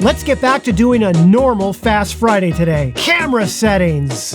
Let's get back to doing a normal Fast Friday today. Camera settings.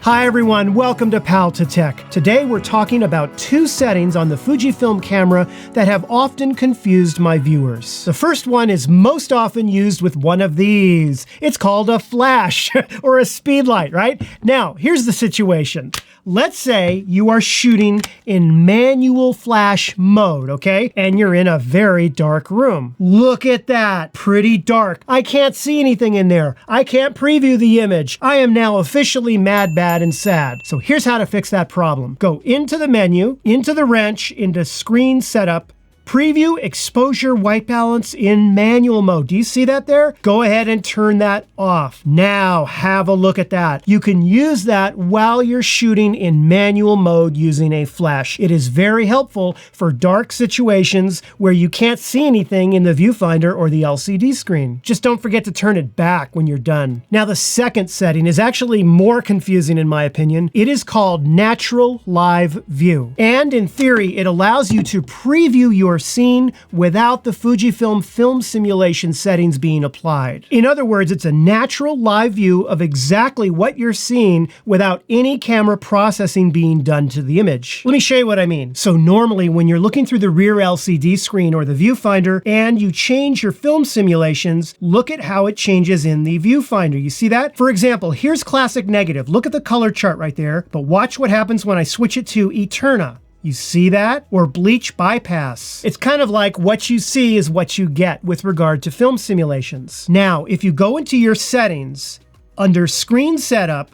Hi everyone, welcome to Pal to Tech. Today we're talking about two settings on the Fujifilm camera that have often confused my viewers. The first one is most often used with one of these. It's called a flash or a speed light, right? Now, here's the situation. Let's say you are shooting in manual flash mode, okay? And you're in a very dark room. Look at that, pretty dark. I can't see anything in there. I can't preview the image. I am now officially mad, bad, and sad. So here's how to fix that problem. Go into the menu, into the wrench, into screen setup, preview exposure white balance in manual mode. Do you see that there? Go ahead and turn that off. Now have a look at that. You can use that while you're shooting in manual mode using a flash. It is very helpful for dark situations where you can't see anything in the viewfinder or the LCD screen. Just don't forget to turn it back when you're done. Now the second setting is actually more confusing in my opinion. It is called Natural Live View. And in theory, it allows you to preview your scene without the Fujifilm film simulation settings being applied. In other words, it's a natural live view of exactly what you're seeing without any camera processing being done to the image. Let me show you what I mean. So normally when you're looking through the rear LCD screen or the viewfinder and you change your film simulations, look at how it changes in the viewfinder. You see that? For example, here's classic negative. Look at the color chart right there, but watch what happens when I switch it to Eterna. You see that? Or bleach bypass. It's kind of like what you see is what you get with regard to film simulations. Now, if you go into your settings, under screen setup,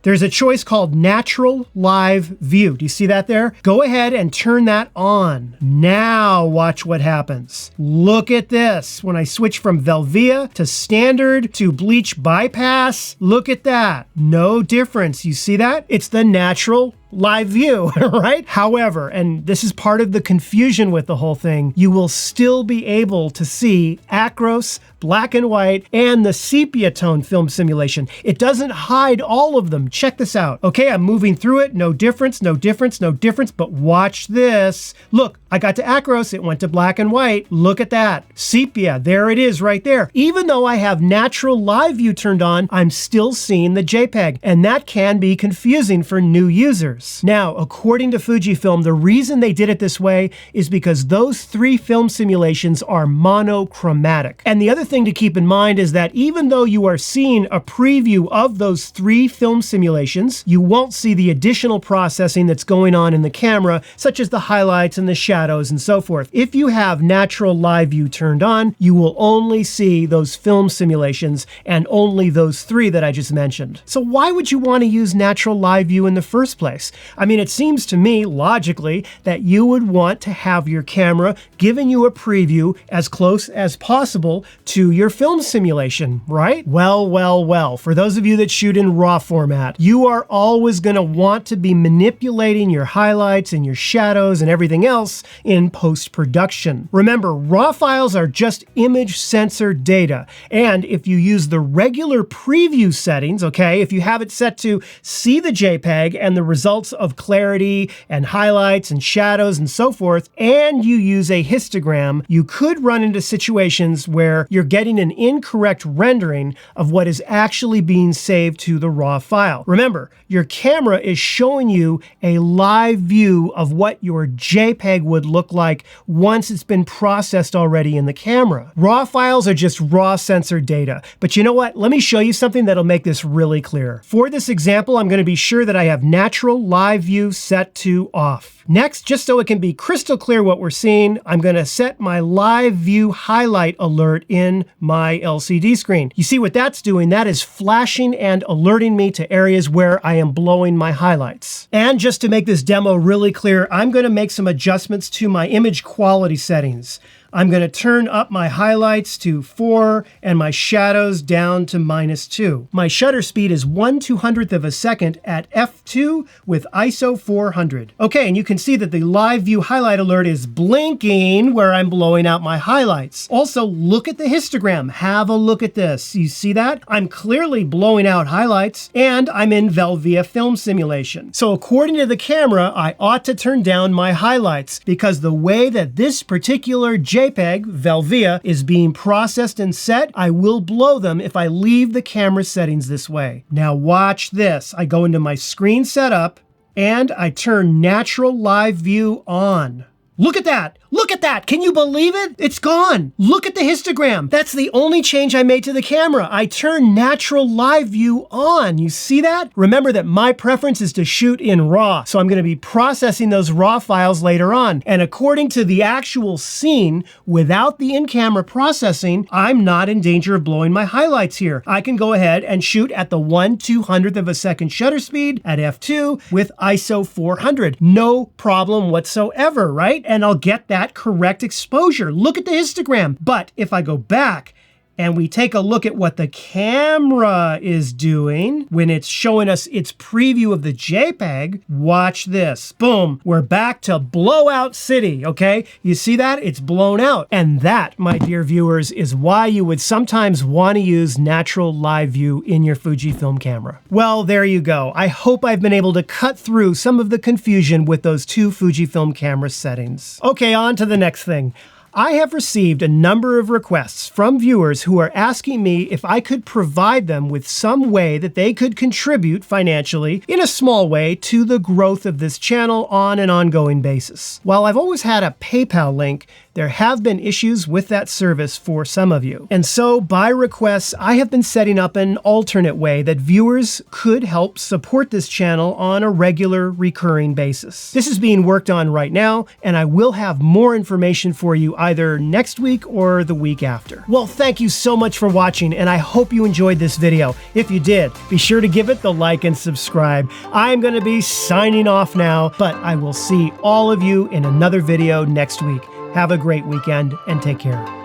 there's a choice called Natural Live View. Do you see that there? Go ahead and turn that on. Now watch what happens. Look at this. When I switch from Velvia to Standard to Bleach Bypass, look at that. No difference. You see that? It's the Natural Live View, right? However, and this is part of the confusion with the whole thing, you will still be able to see Acros, black and white, and the sepia tone film simulation. It doesn't hide all of them. Check this out. Okay, I'm moving through it. No difference, no difference, no difference, but watch this. Look, I got to Acros, it went to black and white. Look at that. Sepia, there it is right there. Even though I have Natural Live View turned on, I'm still seeing the JPEG, and that can be confusing for new users. Now, according to Fujifilm, the reason they did it this way is because those three film simulations are monochromatic. And the other thing to keep in mind is that even though you are seeing a preview of those three film simulations, you won't see the additional processing that's going on in the camera, such as the highlights and the shadows and so forth. If you have Natural Live View turned on, you will only see those film simulations and only those three that I just mentioned. So why would you want to use Natural Live View in the first place? I mean, it seems to me, logically, that you would want to have your camera giving you a preview as close as possible to your film simulation, right? Well, for those of you that shoot in RAW format, you are always going to want to be manipulating your highlights and your shadows and everything else in post-production. Remember, RAW files are just image sensor data, and if you use the regular preview settings, okay, if you have it set to see the JPEG and the results of clarity and highlights and shadows and so forth, and you use a histogram, you could run into situations where you're getting an incorrect rendering of what is actually being saved to the RAW file. Remember, your camera is showing you a live view of what your JPEG would look like once it's been processed already in the camera. RAW files are just raw sensor data. But you know what? Let me show you something that'll make this really clear. For this example, I'm going to be sure that I have Natural Live View set to off. Next, just so it can be crystal clear what we're seeing, I'm going to set my live view highlight alert in my LCD screen. You see what that's doing? That is flashing and alerting me to areas where I am blowing my highlights. And just to make this demo really clear, I'm going to make some adjustments to my image quality settings. I'm going to turn up my highlights to 4 and my shadows down to -2. My shutter speed is 1/200th of a second at f2 with ISO 400. Okay, and you can see that the live view highlight alert is blinking where I'm blowing out my highlights. Also, look at the histogram. Have a look at this. You see that? I'm clearly blowing out highlights, and I'm in Velvia film simulation. So according to the camera, I ought to turn down my highlights because the way that this particular JPEG, Velvia, is being processed and set, I will blow them if I leave the camera settings this way. Now watch this. I go into my screen setup and I turn natural live view on. Look at that! Look at that! Can you believe it? It's gone! Look at the histogram! That's the only change I made to the camera. I turned natural live view on. You see that? Remember that my preference is to shoot in RAW, so I'm going to be processing those RAW files later on. And according to the actual scene, without the in-camera processing, I'm not in danger of blowing my highlights here. I can go ahead and shoot at the 1/200th of a second shutter speed at f2 with ISO 400. No problem whatsoever, right? And I'll get that correct exposure. Look at the histogram. But if I go back and we take a look at what the camera is doing when it's showing us its preview of the JPEG, watch this. Boom, we're back to blowout city, okay? You see that? It's blown out. And that, my dear viewers, is why you would sometimes want to use natural live view in your Fujifilm camera. Well, there you go. I hope I've been able to cut through some of the confusion with those two Fujifilm camera settings. Okay, on to the next thing. I have received a number of requests from viewers who are asking me if I could provide them with some way that they could contribute financially in a small way to the growth of this channel on an ongoing basis. While I've always had a PayPal link, there have been issues with that service for some of you. And so by request, I have been setting up an alternate way that viewers could help support this channel on a regular, recurring basis. This is being worked on right now, and I will have more information for you either next week or the week after. Well, thank you so much for watching, and I hope you enjoyed this video. If you did, be sure to give it the like and subscribe. I'm going to be signing off now, but I will see all of you in another video next week. Have a great weekend and take care.